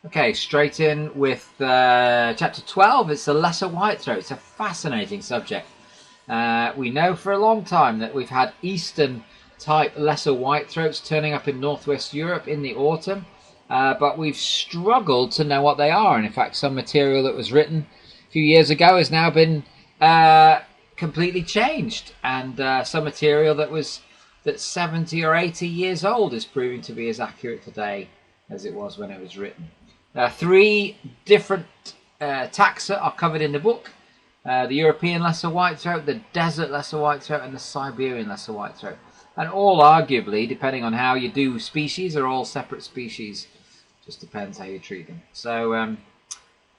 Okay, straight in with chapter 12. It's the lesser whitethroat. It's a fascinating subject. We know for a long time that we've had eastern type lesser whitethroats turning up in northwest Europe in the autumn, but we've struggled to know what they are. And in fact, some material that was written a few years ago has now been completely changed, and some material that's 70 or 80 years old is proving to be as accurate today as it was when it was written. Three different taxa are covered in the book. The European lesser whitethroat, the desert lesser whitethroat, and the Siberian lesser whitethroat. And all arguably, depending on how you do species, are all separate species. Just depends how you treat them. So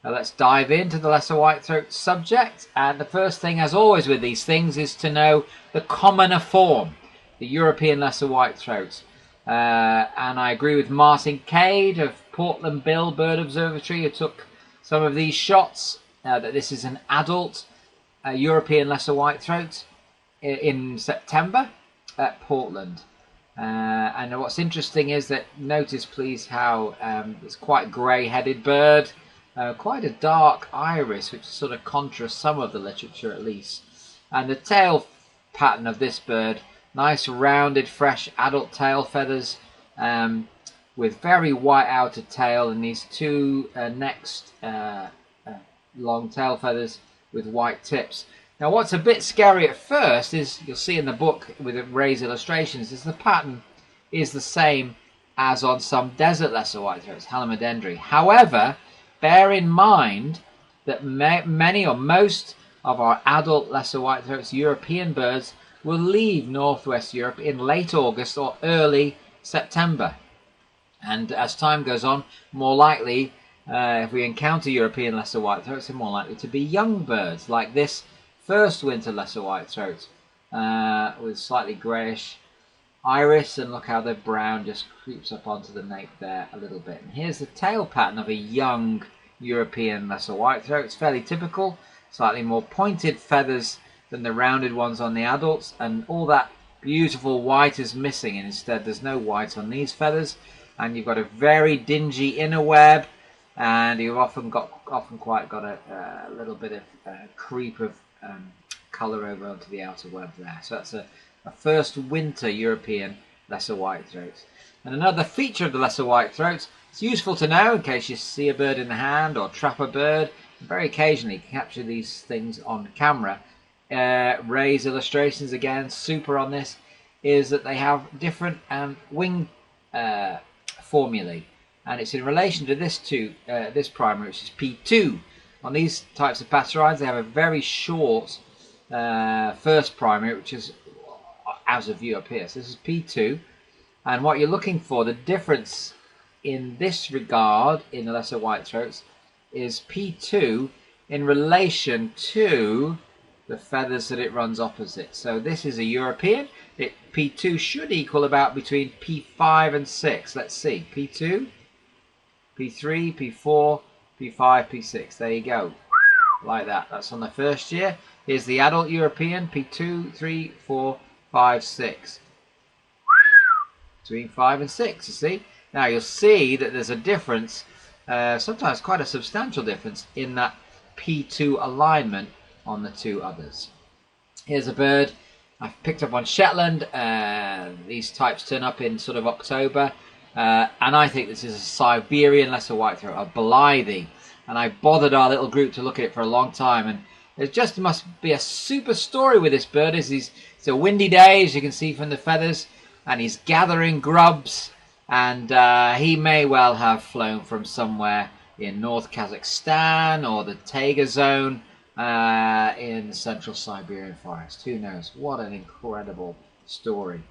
let's dive into the lesser whitethroat subject. And the first thing, as always with these things, is to know the commoner form, the European lesser whitethroat. And I agree with Martin Cade of Portland Bill Bird Observatory, who took some of these shots, that this is an adult European lesser whitethroat in September at Portland. And what's interesting is that, notice please how it's quite grey-headed bird, quite a dark iris, which sort of contrasts some of the literature at least. And the tail pattern of this bird, nice rounded fresh adult tail feathers, with very white outer tail, and these two next long tail feathers with white tips. Now what's a bit scary at first is, you'll see in the book with Ray's illustrations, is the pattern is the same as on some desert lesser whitethroats, Halimedendri. However, bear in mind that many or most of our adult lesser whitethroats, European birds, will leave northwest Europe in late August or early September. And as time goes on, more likely, if we encounter European lesser whitethroats, they're more likely to be young birds, like this first winter lesser whitethroat, with slightly greyish iris, and look how the brown just creeps up onto the nape there a little bit. And here's the tail pattern of a young European lesser whitethroat. It's fairly typical, slightly more pointed feathers than the rounded ones on the adults, and all that beautiful white is missing, and instead there's no white on these feathers, and you've got a very dingy inner web, and you've often quite got a little bit of creep of colour over onto the outer web there. So that's a first winter European lesser whitethroat. And another feature of the lesser whitethroat, it's useful to know in case you see a bird in the hand or trap a bird. Very occasionally you can capture these things on camera. Ray's illustrations, again, super on this, is that they have different wing formulae, and it's in relation to this primary, which is P2. On these types of passerines, they have a very short first primary, which is out of view up here. So this is P2, and what you're looking for, the difference in this regard in the lesser whitethroats, is P2 in relation to the feathers that it runs opposite. So this is a European. P2 should equal about between P5 and 6. Let's see. P2, P3, P4, P5, P6. There you go. Like that. That's on the first year. Here's the adult European. P2, 3, 4, 5, 6. Between 5 and 6, you see. Now you'll see that there's a difference, sometimes quite a substantial difference, in that P2 alignment on the two others. Here's a bird I've picked up on Shetland. These types turn up in sort of October, and I think this is a Siberian lesser whitethroat, a Blythe, and I bothered our little group to look at it for a long time, and there just must be a super story with this bird. It's a windy day, as you can see from the feathers, and he's gathering grubs, and he may well have flown from somewhere in North Kazakhstan or the Taiga zone, in the central Siberian forest. Who knows? What an incredible story.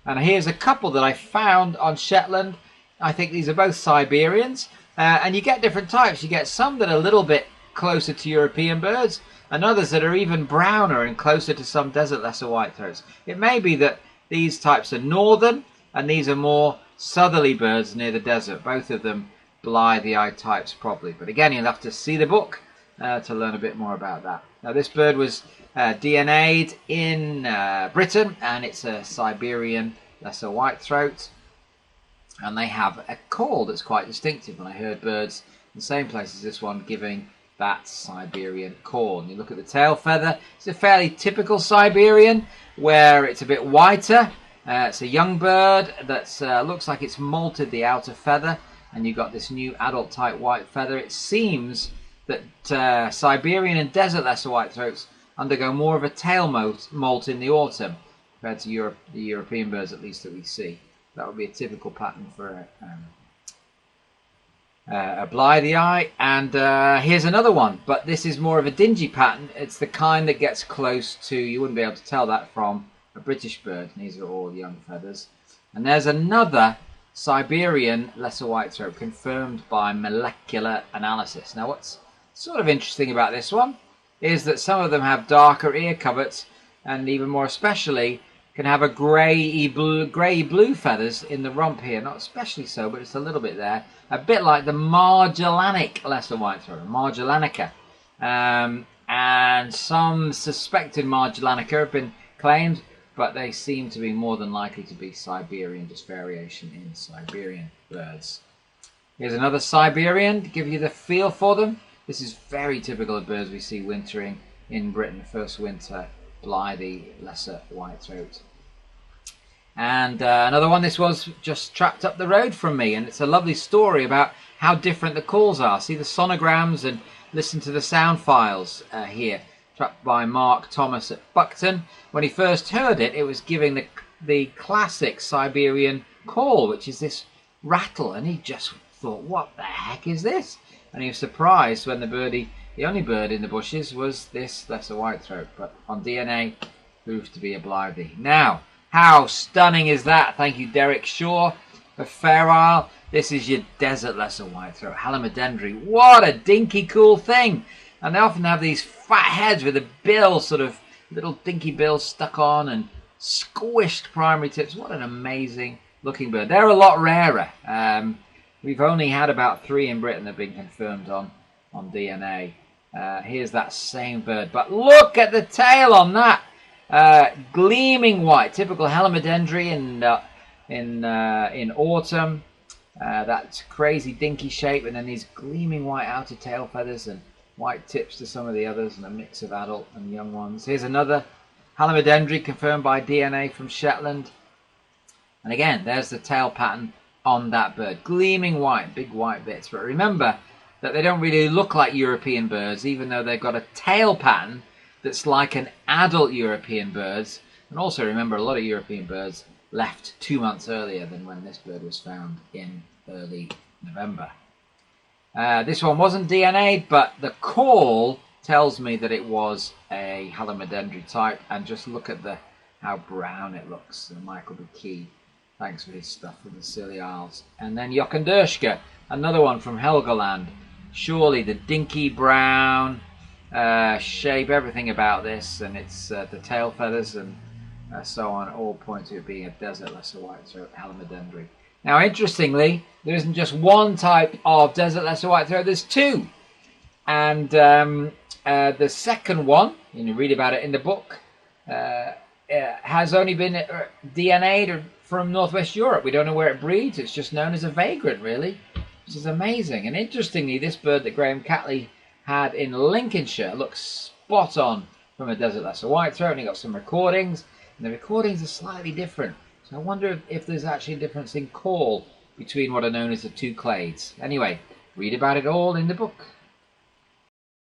And here's a couple that I found on Shetland. I think these are both Siberians, and you get different types. You get some that are a little bit closer to European birds, and others that are even browner and closer to some desert lesser whitethroats. It may be that these types are northern and these are more southerly birds near the desert. Both of them Blythe types probably, but again, you'll have to see the book to learn a bit more about that. Now this bird was DNA'd in Britain, and it's a Siberian lesser whitethroat. and they have a call that's quite distinctive. And I heard birds in the same place as this one giving that Siberian call. And you look at the tail feather, it's a fairly typical Siberian, where it's a bit whiter. It's a young bird that looks like it's molted the outer feather, and you've got this new adult type white feather. It seems that Siberian and desert lesser whitethroats undergo more of a tail molt in the autumn compared to the European birds, at least, that we see. That would be a typical pattern for a Blythii. And here's another one, but this is more of a dingy pattern. It's the kind that gets close to, you wouldn't be able to tell that from a British bird. These are all young feathers. And there's another Siberian lesser whitethroat confirmed by molecular analysis. Now, what's sort of interesting about this one is that some of them have darker ear coverts, and even more especially can have a grey blue feathers in the rump here. Not especially so, but it's a little bit there. A bit like the Margellanic lesser whitethroat, Margellanica. And some suspected Margellanica have been claimed, but they seem to be more than likely to be Siberian, just variation in Siberian birds. Here's another Siberian to give you the feel for them. This is very typical of birds we see wintering in Britain. First winter, Blythii lesser whitethroat. And another one, this was just trapped up the road from me, and it's a lovely story about how different the calls are. See the sonograms and listen to the sound files here. Trapped by Mark Thomas at Buckton. When he first heard it, it was giving the classic Siberian call, which is this rattle, and he just thought, what the heck is this? And he was surprised when the only bird in the bushes was this lesser whitethroat, but on DNA proved to be a Blythii. Now, how stunning is that? Thank you, Derek Shaw of Fair Isle. This is your desert lesser whitethroat, Halimedendri. What a dinky cool thing! And they often have these fat heads with a bill, sort of little dinky bills stuck on, and squished primary tips. What an amazing looking bird. They're a lot rarer. We've only had about 3 in Britain that have been confirmed on DNA. Here's that same bird. But look at the tail on that. Gleaming white, typical Halimedendri in autumn. That crazy dinky shape, and then these gleaming white outer tail feathers and white tips to some of the others, and a mix of adult and young ones. Here's another Halimedendri confirmed by DNA from Shetland. And again, there's the tail pattern on that bird. Gleaming white, big white bits. But remember that they don't really look like European birds, even though they've got a tail pattern that's like an adult European bird's. And also remember, a lot of European birds left 2 months earlier than when this bird was found in early November. This one wasn't DNA'd, but the call tells me that it was a Halimedendri type. And just look at how brown it looks. And Michael McKee, thanks for his stuff from the Scilly Isles. And then Jokandurska, another one from Helgoland. Surely the dinky brown shape, everything about this, and it's the tail feathers and so on, all point to it being a desert lesser whitethroat Halimedendri. Now, interestingly, there isn't just one type of desert lesser whitethroat, there's 2. And the second one, and you read about it in the book, has only been DNA'd from Northwest Europe. We don't know where it breeds. It's just known as a vagrant, really, which is amazing. And interestingly, this bird that Graham Catley had in Lincolnshire looks spot on from a desert lesser whitethroat, and he got some recordings, and the recordings are slightly different. So I wonder if there's actually a difference in call between what are known as the 2 clades. Anyway, read about it all in the book.